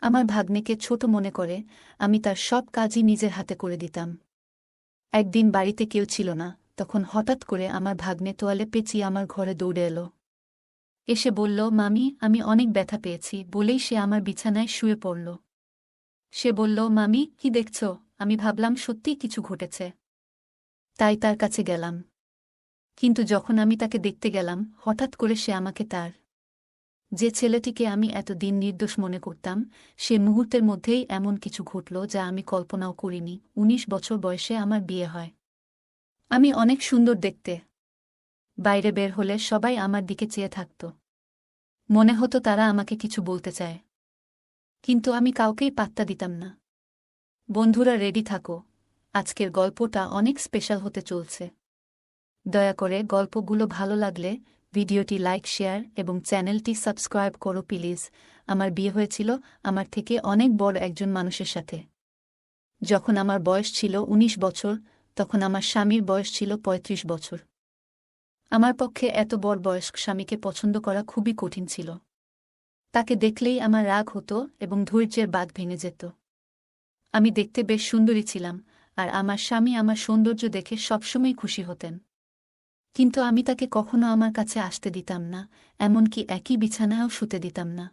আমার ভাগ্নেকে ছোট মনে করে আমি তার সব কাজই নিজের হাতে করে দিতাম। একদিন বাড়িতে কেউ ছিল না, তখন হঠাৎ করে আমার ভাগ্নে তোয়ালে পেঁচিয়ে আমার ঘরে দৌড়ে এলো। এসে বলল, মামি আমি অনেক ব্যথা পেয়েছি বলেই সে আমার বিছানায় শুয়ে পড়ল। সে বলল, মামি কি দেখছ? আমি ভাবলাম সত্যিই কিছু ঘটেছে, তাই তার কাছে গেলাম। কিন্তু যখন আমি তাকে দেখতে গেলাম, হঠাৎ করে সে আমাকে তার যে ছেলেটিকে আমি এতদিন নির্দোষ মনে করতাম, সে মুহূর্তের মধ্যেই এমন কিছু ঘটল যা আমি কল্পনাও করিনি। ১৯ বছর বয়সে আমার বিয়ে হয়। আমি অনেক সুন্দর দেখতে। বাইরে বের হলে সবাই আমার দিকে চেয়ে থাকত। মনে হতো তারা আমাকে কিছু বলতে চায়, কিন্তু আমি কাউকেই পাত্তা দিতাম না। বন্ধুরা রেডি থাকো, আজকের গল্পটা অনেক স্পেশাল হতে চলছে। দয়া করে গল্পগুলো ভালো লাগলে ভিডিওটি লাইক, শেয়ার এবং চ্যানেলটি সাবস্ক্রাইব করো প্লিজ। আমার বিয়ে হয়েছিল আমার থেকে অনেক বড় একজন মানুষের সাথে। যখন আমার বয়স ছিল ১৯ বছর, তখন আমার স্বামীর বয়স ছিল ৩৫ বছর। আমার পক্ষে এত বড় বয়স্ক স্বামীকে পছন্দ করা খুবই কঠিন ছিল। তাকে দেখলেই আমার রাগ হতো এবং ধৈর্যের বাঁধ ভেঙে যেত। আমি দেখতে বেশ সুন্দরী ছিলাম, আর আমার স্বামী আমার সৌন্দর্য দেখে সবসময় খুশি হতেন। কিন্তু আমি তাকে কখনো আমার কাছে আসতে দিতাম না, এমনকি একই বিছানায়ও শুতে দিতাম না।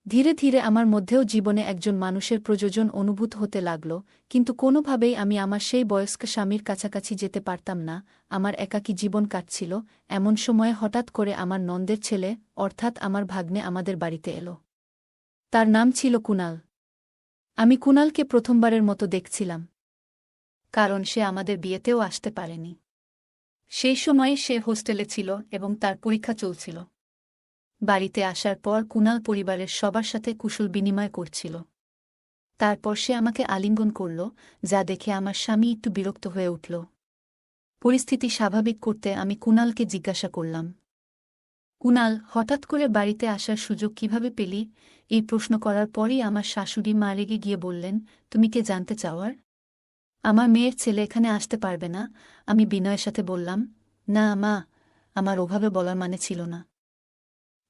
ধীরে ধীরে আমার মধ্যেও জীবনে একজন মানুষের প্রয়োজন অনুভূত হতে লাগল, কিন্তু কোনোভাবেই আমি আমার সেই বয়স্ক স্বামীর কাছাকাছি যেতে পারতাম না। আমার একাকী জীবন কাটছিল। এমন সময়ে হঠাৎ করে আমার নন্দের ছেলে, অর্থাৎ আমার ভাগ্নে আমাদের বাড়িতে এলো। তার নাম ছিল কুনাল। আমি কুনালকে প্রথমবারের মতো দেখছিলাম, কারণ সে আমাদের বিয়েতেও আসতে পারেনি। সেই সময়ে সে হোস্টেলে ছিল এবং তার পরীক্ষা চলছিল। বাড়িতে আসার পর কুনাল পরিবারের সবার সাথে কুশল বিনিময় করছিল। তারপর সে আমাকে আলিঙ্গন করল, যা দেখে আমার স্বামী একটু বিরক্ত হয়ে উঠল। পরিস্থিতি স্বাভাবিক করতে আমি কুনালকে জিজ্ঞাসা করলাম, কুনাল, হঠাৎ করে বাড়িতে আসার সুযোগ কিভাবে পেলি? এই প্রশ্ন করার পরই আমার শাশুড়ি মা রেগে গিয়ে বললেন, তুমি কে জানতে চাওয়ার? আমার মেয়ের ছেলে এখানে আসতে পারবে না। আমি বিনয়ের সাথে বললাম, না মা, আমার ওভাবে বলার মানে ছিল না।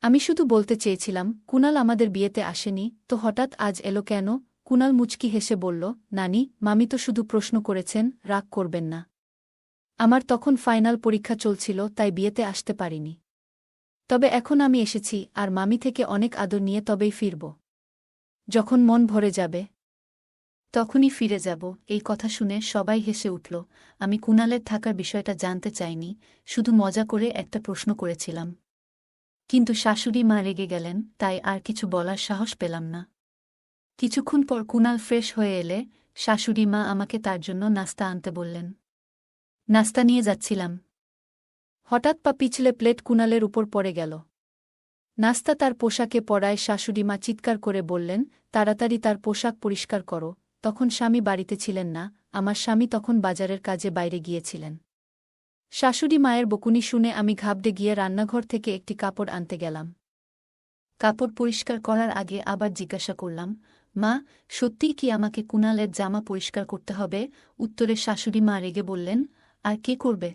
আমি শুধু বলতে চেয়েছিলাম, কুনাল আমাদের বিয়েতে আসেনি তো হঠাৎ আজ এলো কেন? কুনাল মুচকি হেসে বলল, নানি, মামি তো শুধু প্রশ্ন করেছেন, রাগ করবেন না। আমার তখন ফাইনাল পরীক্ষা চলছিল, তাই বিয়েতে আসতে পারিনি। তবে এখন আমি এসেছি, আর মামি থেকে অনেক আদর নিয়ে তবেই ফিরব। যখন মন ভরে যাবে তখনই ফিরে যাব। এই কথা শুনে সবাই হেসে উঠল। আমি কুনালের থাকার বিষয়টা জানতে চাইনি, শুধু মজা করে একটা প্রশ্ন করেছিলাম। কিন্তু শাশুড়ি মা রেগে গেলেন, তাই আর কিছু বলার সাহস পেলাম না। কিছুক্ষণ পর কুনাল ফ্রেশ হয়ে এলে শাশুড়ি মা আমাকে তার জন্য নাস্তা আনতে বললেন। নাস্তা নিয়ে যাচ্ছিলাম, হঠাৎ পা পিছলে প্লেট কুনালের উপর পড়ে গেল। নাস্তা তার পোশাকে পড়ায় শাশুড়িমা চিৎকার করে বললেন, তাড়াতাড়ি তার পোশাক পরিষ্কার করো। তখন স্বামী বাড়িতে ছিলেন না, আমার স্বামী তখন বাজারের কাজে বাইরে গিয়েছিলেন। শাশুড়ি মায়ের বকুনি শুনে আমি ঘাবড়ে গিয়ে রান্নাঘর থেকে একটি কাপড় আনতে গেলাম। কাপড় পরিষ্কার করার আগে আবার জিজ্ঞাসা করলাম, মা, সত্যিই কি আমাকে কুনালের জামা পরিষ্কার করতে হবে? উত্তরে শাশুড়ি মা রেগে বললেন, আর কে করবে?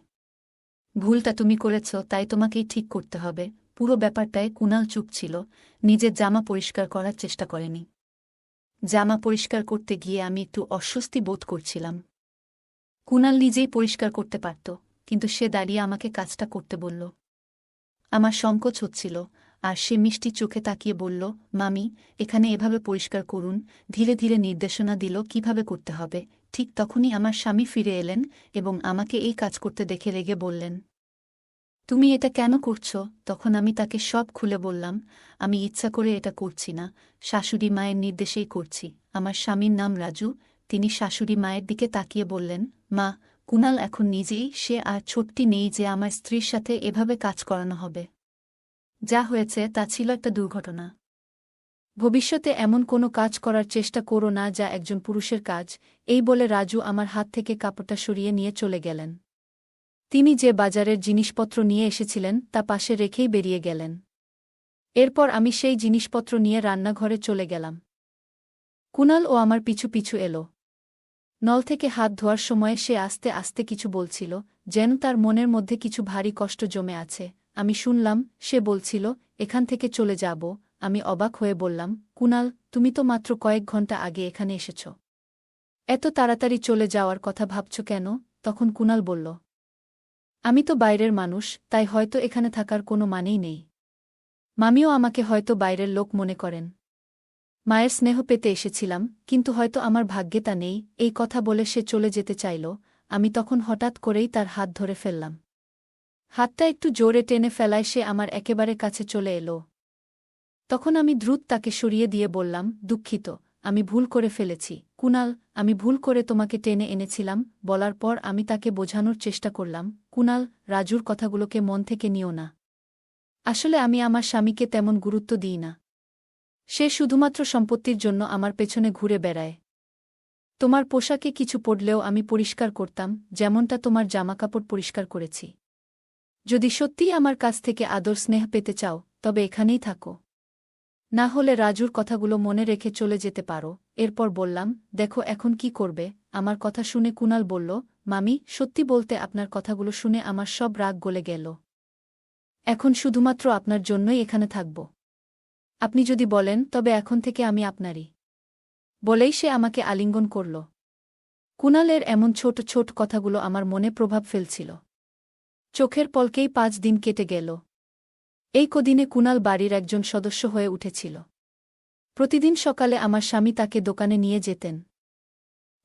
ভুলটা তুমি করেছ, তাই তোমাকেই ঠিক করতে হবে। পুরো ব্যাপারটায় কুনাল চুপ ছিল, নিজের জামা পরিষ্কার করার চেষ্টা করেনি। জামা পরিষ্কার করতে গিয়ে আমি একটু অস্বস্তি বোধ করছিলাম। কুনাল নিজেই পরিষ্কার করতে পারত, কিন্তু সে দাঁড়িয়ে আমাকে কাজটা করতে বলল। আমার সংকোচ হচ্ছিল, আর সে মিষ্টি চোখে তাকিয়ে বলল, মামি, এখানে এভাবে পরিষ্কার করুন। ধীরে ধীরে নির্দেশনা দিল কিভাবে করতে হবে। ঠিক তখনই আমার স্বামী ফিরে এলেন এবং আমাকে এই কাজ করতে দেখে রেগে বললেন, তুমি এটা কেন করছ? তখন আমি তাকে সব খুলে বললাম, আমি ইচ্ছা করে এটা করছি না, শাশুড়ি মায়ের নির্দেশেই করছি। আমার স্বামীর নাম রাজু। তিনি শাশুড়ি মায়ের দিকে তাকিয়ে বললেন, মা, কুনাল এখন নিজেই, সে আর ছোট্টি নেই যে আমার স্ত্রীর সাথে এভাবে কাজ করানো হবে। যা হয়েছে তা ছিল একটা দুর্ঘটনা। ভবিষ্যতে এমন কোনো কাজ করার চেষ্টা করো না যা একজন পুরুষের কাজ। এই বলে রাজু আমার হাত থেকে কাপড়টা সরিয়ে নিয়ে চলে গেলেন। তিনি যে বাজারের জিনিসপত্র নিয়ে এসেছিলেন তা পাশে রেখেই বেরিয়ে গেলেন। এরপর আমি সেই জিনিসপত্র নিয়ে রান্নাঘরে চলে গেলাম। কুনাল ও আমার পিছু পিছু এলো। নল থেকে হাত ধোয়ার সময়ে সে আস্তে আস্তে কিছু বলছিল, যেন তার মনের মধ্যে কিছু ভারী কষ্ট জমে আছে। আমি শুনলাম সে বলছিল, এখান থেকে চলে যাব। আমি অবাক হয়ে বললাম, কুনাল, তুমি তো মাত্র কয়েক ঘন্টা আগে এখানে এসেছ। এত তাড়াতাড়ি চলে যাওয়ার কথা ভাবছ কেন? তখন কুনাল বলল, আমি তো বাইরের মানুষ, তাই হয়তো এখানে থাকার কোনো মানেই নেই। মামিও আমাকে হয়তো বাইরের লোক মনে করেন। মায়ের স্নেহ পেতে এসেছিলাম, কিন্তু হয়তো আমার ভাগ্যে তা নেই। এই কথা বলে সে চলে যেতে চাইল। আমি তখন হঠাৎ করেই তার হাত ধরে ফেললাম। হাতটা একটু জোরে টেনে ফেলায় সে আমার একেবারে কাছে চলে এলো। তখন আমি দ্রুত তাকে সরিয়ে দিয়ে বললাম, দুঃখিত, আমি ভুল করে ফেলেছি কুনাল, আমি ভুল করে তোমাকে টেনে এনেছিলাম। বলার পর আমি তাকে বোঝানোর চেষ্টা করলাম, কুনাল, রাজুর কথাগুলোকে মন থেকে নিও না। আসলে আমি আমার স্বামীকে তেমন গুরুত্ব দিই না। সে শুধুমাত্র সম্পত্তির জন্য আমার পেছনে ঘুরে বেড়ায়। তোমার পোশাকে কিছু পড়লেও আমি পরিষ্কার করতাম, যেমনটা তোমার জামাকাপড় পরিষ্কার করেছি। যদি সত্যিই আমার কাছ থেকে আদর স্নেহ পেতে চাও, তবে এখানেই থাকো। না হলে রাজুর কথাগুলো মনে রেখে চলে যেতে পারো। এরপর বললাম, দেখো এখন কি করবে? আমার কথা শুনে কুনাল বলল, মামি, সত্যি বলতে আপনার কথাগুলো শুনে আমার সব রাগ গলে গেল। এখন শুধুমাত্র আপনার জন্যই এখানে থাকব। আপনি যদি বলেন তবে এখন থেকে আমি আপনারই। বলেই সে আমাকে আলিঙ্গন করল। কুনালের এমন ছোট ছোট কথাগুলো আমার মনে প্রভাব ফেলছিল। চোখের পলকেই 5 দিন কেটে গেল। এই কদিনে কুনাল বাড়ির একজন সদস্য হয়ে উঠেছিল। প্রতিদিন সকালে আমার স্বামী তাকে দোকানে নিয়ে যেতেন।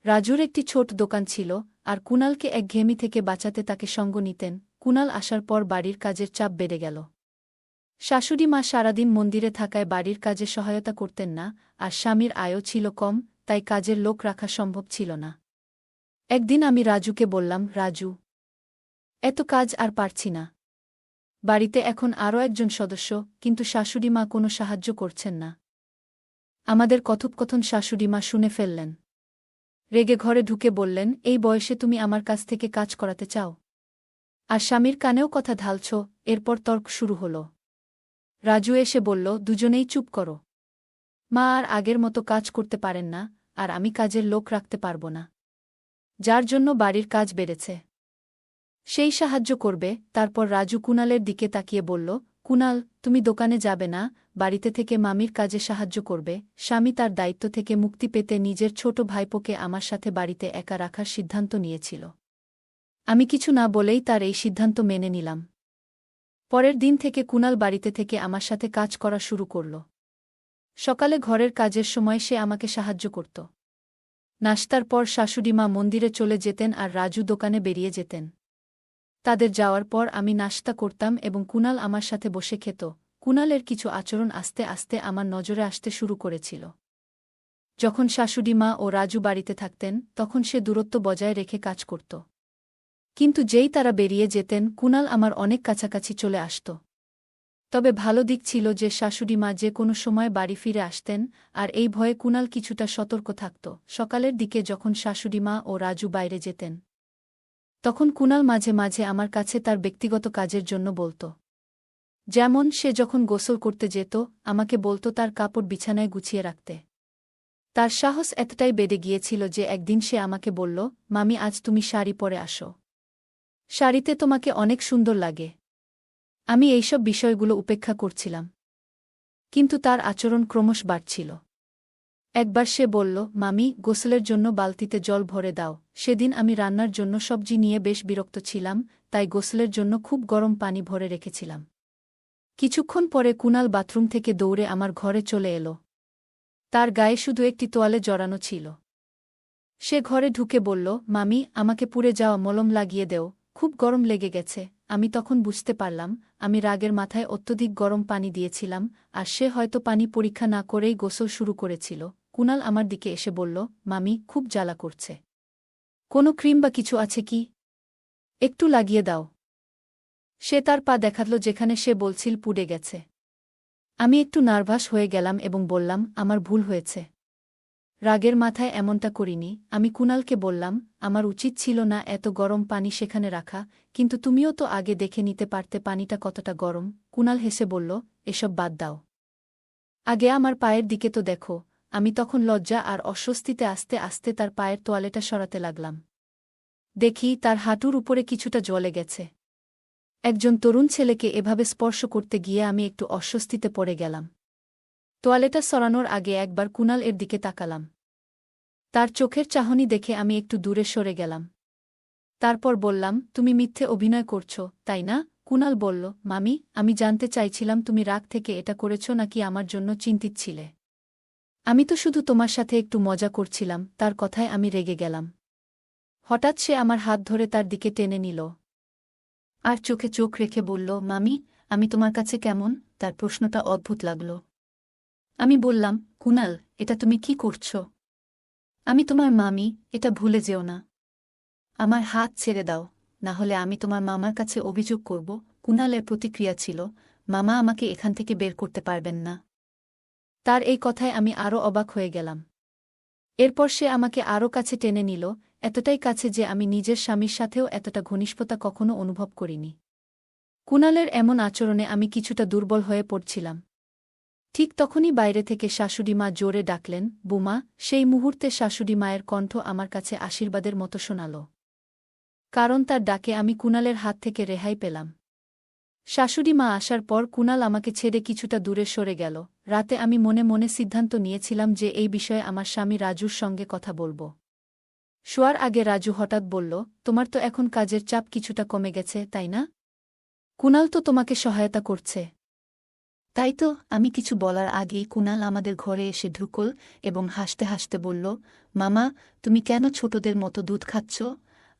রাজুর একটি ছোট দোকান ছিল, আর কুনালকে একঘেয়েমি থেকে বাঁচাতে তাকে সঙ্গ নিতেন। কুনাল আসার পর বাড়ির কাজের চাপ বেড়ে গেল। শাশুড়ি মা সারাদিন মন্দিরে থাকায় বাড়ির কাজে সহায়তা করতেন না, আর স্বামীর আয়ও ছিল কম, তাই কাজের লোক রাখা সম্ভব ছিল না। একদিন আমি রাজুকে বললাম, রাজু, এত কাজ আর পারছি না। বাড়িতে এখন আরও একজন সদস্য, কিন্তু শাশুড়ি মা কোনো সাহায্য করছেন না। আমাদের কথোপকথন শাশুড়ি মা শুনে ফেললেন। রেগে ঘরে ঢুকে বললেন, এই বয়সে তুমি আমার কাছ থেকে কাজ করাতে চাও? আর স্বামীর কানেও কথা ঢালছ? এরপর তর্ক শুরু হল। রাজু এসে বলল, দুজনেই চুপ করো। মা আর আগের মতো কাজ করতে পারেন না, আর আমি কাজের লোক রাখতে পারব না। যার জন্য বাড়ির কাজ বেড়েছে। সেই সাহায্য করবে। তারপর রাজু কুনালের দিকে তাকিয়ে বলল, কুনাল, তুমি দোকানে যাবে না, বাড়িতে থেকে মামির কাজে সাহায্য করবে। স্বামী তার দায়িত্ব থেকে মুক্তি পেতে নিজের ছোট ভাইপোকে আমার সাথে বাড়িতে একা রাখার সিদ্ধান্ত নিয়েছিল। আমি কিছু না বলেই তার এই সিদ্ধান্ত মেনে নিলাম। পরের দিন থেকে কুনাল বাড়িতে থেকে আমার সাথে কাজ করা শুরু করল। সকালে ঘরের কাজের সময় সে আমাকে সাহায্য করত। নাশতার পর শাশুড়ি মা মন্দিরে চলে যেতেন আর রাজু দোকানে বেরিয়ে যেতেন। তাদের যাওয়ার পর আমি নাশতা করতাম এবং কুনাল আমার সাথে বসে খেত। কুনালের কিছু আচরণ আস্তে আস্তে আমার নজরে আসতে শুরু করেছিল। যখন শাশুড়ি মা ও রাজু বাড়িতে থাকতেন, তখন সে দূরত্ব বজায় রেখে কাজ করত। কিন্তু যেই তারা বেরিয়ে যেতেন, কুনাল আমার অনেক কাছাকাছি চলে আসত। তবে ভালো দিক ছিল যে শাশুড়ি মা যে কোনো সময় বাড়ি ফিরে আসতেন, আর এই ভয়ে কুনাল কিছুটা সতর্ক থাকত। সকালের দিকে যখন শাশুড়ি মা ও রাজু বাইরে যেতেন, তখন কুনাল মাঝে মাঝে আমার কাছে তার ব্যক্তিগত কাজের জন্য বলত। যেমন সে যখন গোসল করতে যেত, আমাকে বলত তার কাপড় বিছানায় গুছিয়ে রাখতে। তার সাহস এতটাই বেড়ে গিয়েছিল যে একদিন সে আমাকে বলল, মামি, আজ তুমি শাড়ি পরে আসো। শাড়িতে তোমাকে অনেক সুন্দর লাগে। আমি এইসব বিষয়গুলো উপেক্ষা করছিলাম, কিন্তু তার আচরণ ক্রমশ বাড়ছিল। একবার সে বলল, মামি, গোসলের জন্য বালতিতে জল ভরে দাও। সেদিন আমি রান্নার জন্য সবজি নিয়ে বেশ বিরক্ত ছিলাম, তাই গোসলের জন্য খুব গরম পানি ভরে রেখেছিলাম। কিছুক্ষণ পরে কুনাল বাথরুম থেকে দৌড়ে আমার ঘরে চলে এলো। তার গায়ে শুধু একটি তোয়ালে জড়ানো ছিল। সে ঘরে ঢুকে বলল, মামি, আমাকে পুড়ে যাওয়া মলম লাগিয়ে দেও, খুব গরম লেগে গেছে। আমি তখন বুঝতে পারলাম, আমি রাগের মাথায় অত্যধিক গরম পানি দিয়েছিলাম, আর সে হয়তো পানি পরীক্ষা না করেই গোসল শুরু করেছিল। কুনাল আমার দিকে এসে বলল, মামি, খুব জ্বালা করছে। কোনো ক্রিম বা কিছু আছে কি? একটু লাগিয়ে দাও। সে তার পা দেখাতল যেখানে সে বলছিল পুড়ে গেছে। আমি একটু নার্ভাস হয়ে গেলাম এবং বললাম, আমার ভুল হয়েছে। রাগের মাথায় এমনটা করিনি। আমি কুনালকে বললাম, আমার উচিত ছিল না এত গরম পানি সেখানে রাখা, কিন্তু তুমিও তো আগে দেখে নিতে পারতে পানিটা কতটা গরম। কুনাল হেসে বলল, এসব বাদ দাও। আগে আমার পায়ের দিকে তো দেখো। আমি তখন লজ্জা আর অস্বস্তিতে আস্তে আস্তে তার পায়ের তোয়ালেটা সরাতে লাগলাম। দেখি তার হাঁটুর উপরে কিছুটা জ্বলে গেছে। একজন তরুণ ছেলেকে এভাবে স্পর্শ করতে গিয়ে আমি একটু অস্বস্তিতে পড়ে গেলাম। তোয়ালেটা সরানোর আগে একবার কুনাল এর দিকে তাকালাম। তার চোখের চাহনি দেখে আমি একটু দূরে সরে গেলাম। তারপর বললাম, তুমি মিথ্যে অভিনয় করছ, তাই না? কুনাল বলল, মামি, আমি জানতে চাইছিলাম তুমি রাগ থেকে এটা করেছ নাকি আমার জন্য চিন্তিত ছিলে। আমি তো শুধু তোমার সাথে একটু মজা করছিলাম। তার কথায় আমি রেগে গেলাম। হঠাৎ সে আমার হাত ধরে তার দিকে টেনে নিল আর চোখে চোখ রেখে বলল, মামি, আমি তোমার কাছে কেমন? তার প্রশ্নটা অদ্ভুত লাগল। আমি বললাম, কুনাল, এটা তুমি কি করছ? আমি তোমার মামি, এটা ভুলে যেও না। আমার হাত ছেড়ে দাও, না হলে আমি তোমার মামার কাছে অভিযোগ করব। কুনালের প্রতিক্রিয়া ছিল, মামা আমাকে এখান থেকে বের করতে পারবেন না। তার এই কথায় আমি আরও অবাক হয়ে গেলাম। এরপর সে আমাকে আরও কাছে টেনে নিল, এতটাই কাছে যে আমি নিজের স্বামীর সাথেও এতটা ঘনিষ্ঠতা কখনো অনুভব করিনি। কুনালের এমন আচরণে আমি কিছুটা দুর্বল হয়ে পড়ছিলাম। ঠিক তখনই বাইরে থেকে শাশুড়িমা জোরে ডাকলেন, বুমা। সেই মুহূর্তে শাশুড়ি মায়ের কণ্ঠ আমার কাছে আশীর্বাদের মতো শোনাল। কারণ তার ডাকে আমি কুনালের হাত থেকে রেহাই পেলাম। শাশুড়ি মা আসার পর কুনাল আমাকে ছেড়ে কিছুটা দূরে সরে গেল। রাতে আমি মনে মনে সিদ্ধান্ত নিয়েছিলাম যে এই বিষয়ে আমার স্বামী রাজুর সঙ্গে কথা বলব। শোয়ার আগে রাজু হঠাৎ বলল, তোমার তো এখন কাজের চাপ কিছুটা কমে গেছে, তাই না? কুনাল তো তোমাকে সহায়তা করছে। তাই তো। আমি কিছু বলার আগেই কুনাল আমাদের ঘরে এসে ঢুকল এবং হাসতে হাসতে বলল, মামা, তুমি কেন ছোটদের মতো দুধ খাচ্ছ?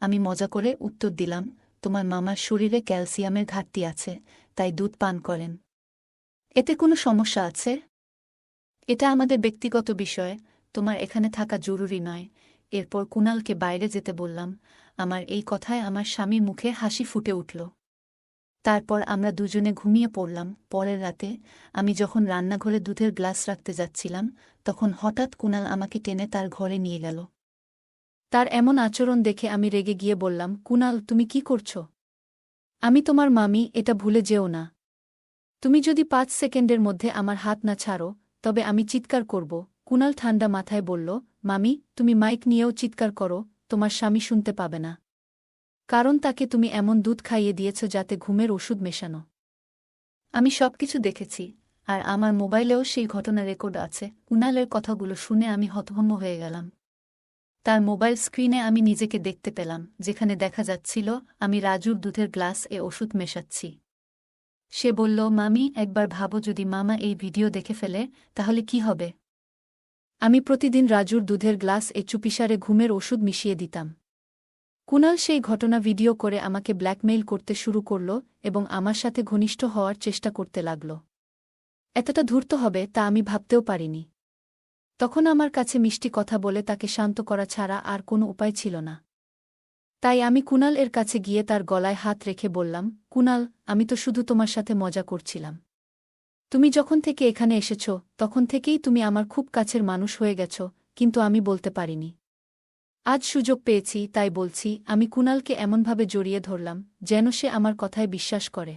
আমি মজা করে উত্তর দিলাম, তোমার মামার শরীরে ক্যালসিয়ামের ঘাটতি আছে, তাই দুধ পান করেন। এতে কোনো সমস্যা আছে? এটা আমাদের ব্যক্তিগত বিষয়, তোমার এখানে থাকা জরুরি নয়। এরপর কুনালকে বাইরে যেতে বললাম। আমার এই কথায় আমার স্বামীর মুখে হাসি ফুটে উঠল। তারপর আমরা দুজনে ঘুমিয়ে পড়লাম। পরের রাতে আমি যখন রান্নাঘরে দুধের গ্লাস রাখতে যাচ্ছিলাম, তখন হঠাৎ কুনাল আমাকে টেনে তার ঘরে নিয়ে গেল। তার এমন আচরণ দেখে আমি রেগে গিয়ে বললাম, কুনাল, তুমি কি করছ? আমি তোমার মামি, এটা ভুলে যেও না। তুমি যদি ৫ সেকেন্ডের মধ্যে আমার হাত না ছাড়ো, তবে আমি চিৎকার করব। কুনাল ঠান্ডা মাথায় বলল, মামি, তুমি মাইক নিয়েও চিৎকার করো, তোমার স্বামী শুনতে পাবে না। কারণ তাকে তুমি এমন দুধ খাইয়ে দিয়েছ যাতে ঘুমের ওষুধ মেশানো। আমি সবকিছু দেখেছি, আর আমার মোবাইলেও সেই ঘটনা রেকর্ড আছে। কুনালের কথাগুলো শুনে আমি হতভম্ব হয়ে গেলাম। তার মোবাইল স্ক্রিনে আমি নিজেকে দেখতে পেলাম, যেখানে দেখা যাচ্ছিল আমি রাজুর দুধের গ্লাস ওষুধ মেশাচ্ছি। সে বলল, মামি, একবার ভাবো, যদি মামা এই ভিডিও দেখে ফেলে, তাহলে কি হবে? আমি প্রতিদিন রাজুর দুধের গ্লাস চুপিসারে ঘুমের ওষুধ মিশিয়ে দিতাম। কুনাল সেই ঘটনা ভিডিও করে আমাকে ব্ল্যাকমেইল করতে শুরু করল এবং আমার সাথে ঘনিষ্ঠ হওয়ার চেষ্টা করতে লাগল। এতটা ধূর্ত হবে তা আমি ভাবতেও পারিনি। তখন আমার কাছে মিষ্টি কথা বলে তাকে শান্ত করা ছাড়া আর কোনো উপায় ছিল না। তাই আমি কুনাল এর কাছে গিয়ে তার গলায় হাত রেখে বললাম, কুনাল, আমি তো শুধু তোমার সাথে মজা করছিলাম। তুমি যখন থেকে এখানে এসেছ, তখন থেকেই তুমি আমার খুব কাছের মানুষ হয়ে গেছ, কিন্তু আমি বলতে পারিনি। আজ সুযোগ পেয়েছি, তাই বলছি। আমি কুনালকে এমনভাবে জড়িয়ে ধরলাম যেন সে আমার কথায় বিশ্বাস করে।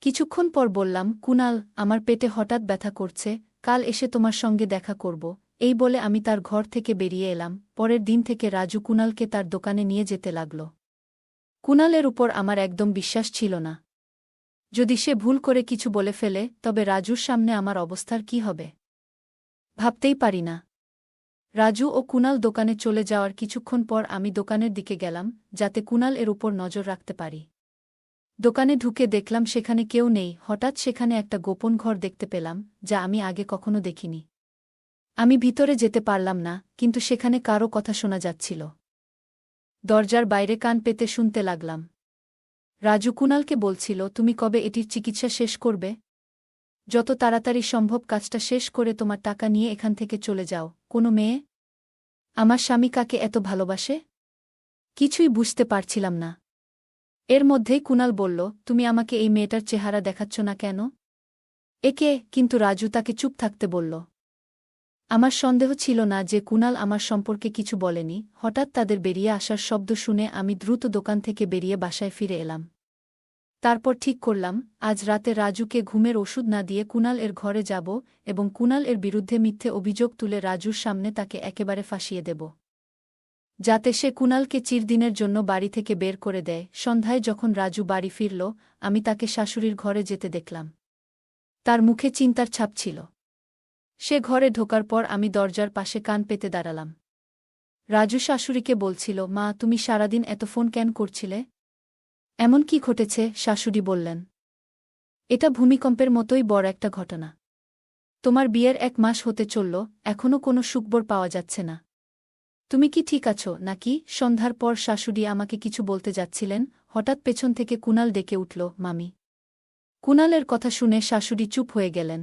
কিছুক্ষণ পর বললাম, কুনাল, আমার পেটে হঠাৎ ব্যথা করছে, কাল এসে তোমার সঙ্গে দেখা করব। এই বলে আমি তার ঘর থেকে বেরিয়ে এলাম। পরের দিন থেকে রাজু কুনালকে তার দোকানে নিয়ে যেতে লাগল। কুনালের উপর আমার একদম বিশ্বাস ছিল না। যদি সে ভুল করে কিছু বলে ফেলে, তবে রাজুর সামনে আমার অবস্থার কি হবে? ভাবতেই পারি না। রাজু ও কুনাল দোকানে চলে যাওয়ার কিছুক্ষণ পর আমি দোকানের দিকে গেলাম, যাতে কুনাল এর উপর নজর রাখতে পারি। দোকানে ঢুকে দেখলাম সেখানে কেউ নেই। হঠাৎ সেখানে একটা গোপন ঘর দেখতে পেলাম, যা আমি আগে কখনো দেখিনি। আমি ভিতরে যেতে পারলাম না, কিন্তু সেখানে কারও কথা শোনা যাচ্ছিল। দরজার বাইরে কান পেতে শুনতে লাগলাম। রাজু কুনালকে বলছিল, তুমি কবে এটির চিকিৎসা শেষ করবে? যত তাড়াতাড়ি সম্ভব কাজটা শেষ করে তোমার টাকা নিয়ে এখান থেকে চলে যাও। কোনো মেয়ে? আমার স্বামী কাকে এত ভালোবাসে? কিছুই বুঝতে পারছিলাম না। এর মধ্যেই কুনাল বলল, তুমি আমাকে এই মেয়েটার চেহারা দেখাচ্ছ না কেন? একে? কিন্তু রাজু তাকে চুপ থাকতে বলল। আমার সন্দেহ ছিল না যে কুনাল আমার সম্পর্কে কিছু বলেনি। হঠাৎ তাদের বেরিয়ে আসার শব্দ শুনে আমি দ্রুত দোকান থেকে বেরিয়ে বাসায় ফিরে এলাম। তারপর ঠিক করলাম, আজ রাতে রাজুকে ঘুমের ওষুধ না দিয়ে কুনাল এর ঘরে যাব এবং কুনাল এর বিরুদ্ধে মিথ্যে অভিযোগ তুলে রাজুর সামনে তাকে একেবারে ফাঁসিয়ে দেব, যাতে সে কুনালকে চিরদিনের জন্য বাড়ি থেকে বের করে দেয়। সন্ধ্যায় যখন রাজু বাড়ি ফিরল, আমি তাকে শাশুড়ির ঘরে যেতে দেখলাম। তার মুখে চিন্তার ছাপ ছিল। সে ঘরে ঢোকার পর আমি দরজার পাশে কান পেতে দাঁড়ালাম। রাজু শাশুড়িকে বলছিল, মা, তুমি সারাদিন এত ফোন কেন করছিলে? এমন কি ঘটেছে? শাশুড়ি বললেন, এটা ভূমিকম্পের মতোই বড় একটা ঘটনা। তোমার বিয়ের 1 মাস হতে চলল, এখনও কোনো সুখবর পাওয়া যাচ্ছে না। তুমি কি ঠিক আছো নাকি? সন্ধ্যার পর শাশুড়ি আমাকে কিছু বলতে যাচ্ছিলেন, হঠাৎ পেছন থেকে কুণাল ডেকে উঠল, মামি। কুণালের কথা শুনে শাশুড়ি চুপ হয়ে গেলেন।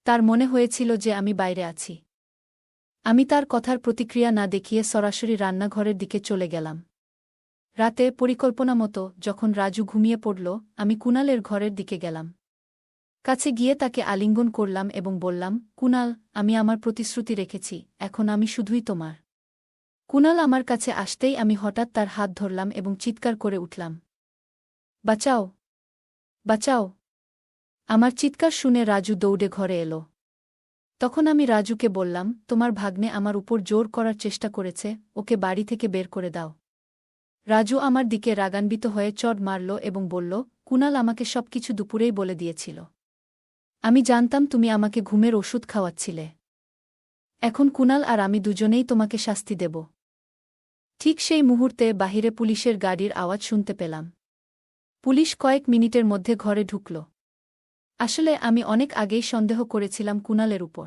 তার মনে হয়েছিল যে আমি বাইরে আছি। আমি তার কথার প্রতিক্রিয়া না দেখিয়ে সরাসরি রান্নাঘরের দিকে চলে গেলাম। রাতে পরিকল্পনা মতো যখন রাজু ঘুমিয়ে পড়ল, আমি কুণালের ঘরের দিকে গেলাম। কাছে গিয়ে তাকে আলিঙ্গন করলাম এবং বললাম, কুণাল, আমি আমার প্রতিশ্রুতি রেখেছি, এখন আমি শুধুই তোমার। কুণাল আমার কাছে আসতেই আমি হঠাৎ তার হাত ধরলাম এবং চিৎকার করে উঠলাম, বাঁচাও, বাঁচাও। আমার চিৎকার শুনে রাজু দৌড়ে ঘরে এলো। তখন আমি রাজুকে বললাম, তোমার ভাগ্নে আমার উপর জোর করার চেষ্টা করেছে, ওকে বাড়ি থেকে বের করে দাও। রাজু আমার দিকে রাগান্বিত হয়ে চড় মারল এবং বলল, কুণাল আমাকে সবকিছু দুপুরেই বলে দিয়েছিল। আমি জানতাম তুমি আমাকে ঘুমের ওষুধ খাওয়াচ্ছিলে। এখন কুণাল আর আমি দুজনেই তোমাকে শাস্তি দেব। ঠিক সেই মুহূর্তে বাহিরে পুলিশের গাড়ির আওয়াজ শুনতে পেলাম। পুলিশ কয়েক মিনিটের মধ্যে ঘরে ঢুকল। আসলে আমি অনেক আগেই সন্দেহ করেছিলাম কুণালের উপর।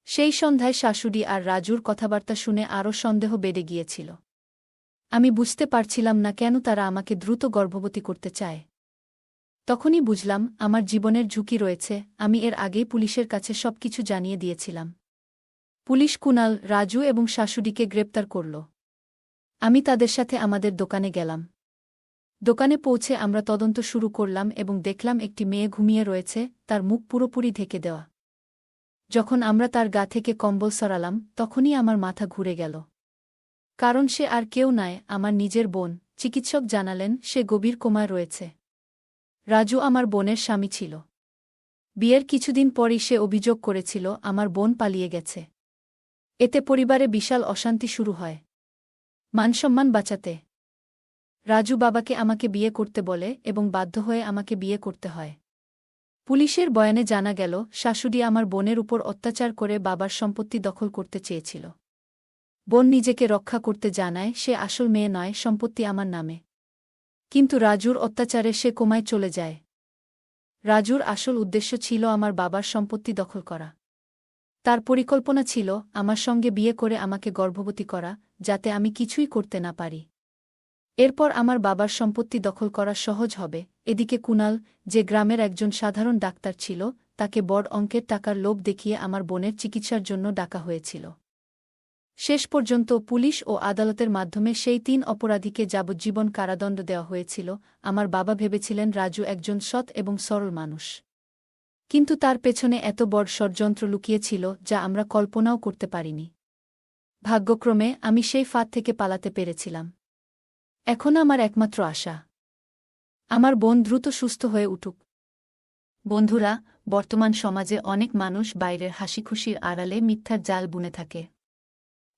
সেই সন্ধ্যায় শাশুড়ি আর রাজুর কথাবার্তা শুনে আরও সন্দেহ বেড়ে গিয়েছিল। আমি বুঝতে পারছিলাম না কেন তারা আমাকে দ্রুত গর্ভবতী করতে চায়। তখনই বুঝলাম আমার জীবনের ঝুঁকি রয়েছে। আমি এর আগেই পুলিশের কাছে সবকিছু জানিয়ে দিয়েছিলাম। পুলিশ কুণাল, রাজু এবং শাশুড়িকে গ্রেপ্তার করল। আমি তাদের সাথে আমাদের দোকানে গেলাম। দোকানে পৌঁছে আমরা তদন্ত শুরু করলাম এবং দেখলাম একটি মেয়ে ঘুমিয়ে রয়েছে, তার মুখ পুরোপুরি ঢেকে দেওয়া। যখন আমরা তার গা থেকে কম্বল সরালাম, তখনই আমার মাথা ঘুরে গেল। কারণ সে আর কেউ নয়, আমার নিজের বোন। চিকিৎসক জানালেন সে গভীর কোমায় রয়েছে। রাজু আমার বোনের স্বামী ছিল। বিয়ের কিছুদিন পরই সে অভিযোগ করেছিল আমার বোন পালিয়ে গেছে। এতে পরিবারে বিশাল অশান্তি শুরু হয়। মানসম্মান বাঁচাতে রাজু বাবাকে আমাকে বিয়ে করতে বলে এবং বাধ্য হয়ে আমাকে বিয়ে করতে হয়। পুলিশের বয়ানে জানা গেল শাশুড়ি আমার বোনের উপর অত্যাচার করে বাবার সম্পত্তি দখল করতে চেয়েছিল। বোন নিজেকে রক্ষা করতে জানায় সে আসল মেয়ে নয়, সম্পত্তি আমার নামে। কিন্তু রাজুর অত্যাচারে সে কোমায় চলে যায়। রাজুর আসল উদ্দেশ্য ছিল আমার বাবার সম্পত্তি দখল করা। তার পরিকল্পনা ছিল আমার সঙ্গে বিয়ে করে আমাকে গর্ভবতী করা, যাতে আমি কিছুই করতে না পারি। এরপর আমার বাবার সম্পত্তি দখল করা সহজ হবে। এদিকে কুণাল, যে গ্রামের একজন সাধারণ ডাক্তার ছিল, তাকে বড় অঙ্কের টাকার লোভ দেখিয়ে আমার বোনের চিকিৎসার জন্য ডাকা হয়েছিল। শেষ পর্যন্ত পুলিশ ও আদালতের মাধ্যমে সেই 3 অপরাধীকে যাবজ্জীবন কারাদণ্ড দেওয়া হয়েছিল। আমার বাবা ভেবেছিলেন রাজু একজন সৎ এবং সরল মানুষ। কিন্তু তার পেছনে এত বড় ষড়যন্ত্র লুকিয়েছিল যা আমরা কল্পনাও করতে পারিনি। ভাগ্যক্রমে আমি সেই ফাঁদ থেকে পালাতে পেরেছিলাম। এখন আমার একমাত্র আশা, আমার বোন দ্রুত সুস্থ হয়ে উঠুক। বন্ধুরা, বর্তমান সমাজে অনেক মানুষ বাইরের হাসিখুশির আড়ালে মিথ্যার জাল বুনে থাকে।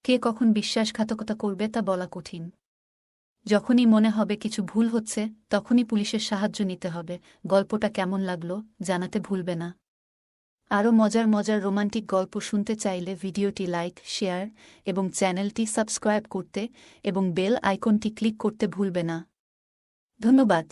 কে কখন বিশ্বাসঘাতকতা করবে তা বলা কঠিন। যখনই মনে হবে কিছু ভুল হচ্ছে, তখনই পুলিশের সাহায্য নিতে হবে। গল্পটা কেমন লাগলো জানাতে ভুলবে না। আরও মজার মজার রোমান্টিক গল্প শুনতে চাইলে ভিডিওটি লাইক, শেয়ার এবং চ্যানেলটি সাবস্ক্রাইব করতে এবং বেল আইকনটি ক্লিক করতে ভুলবে না। ধন্যবাদ।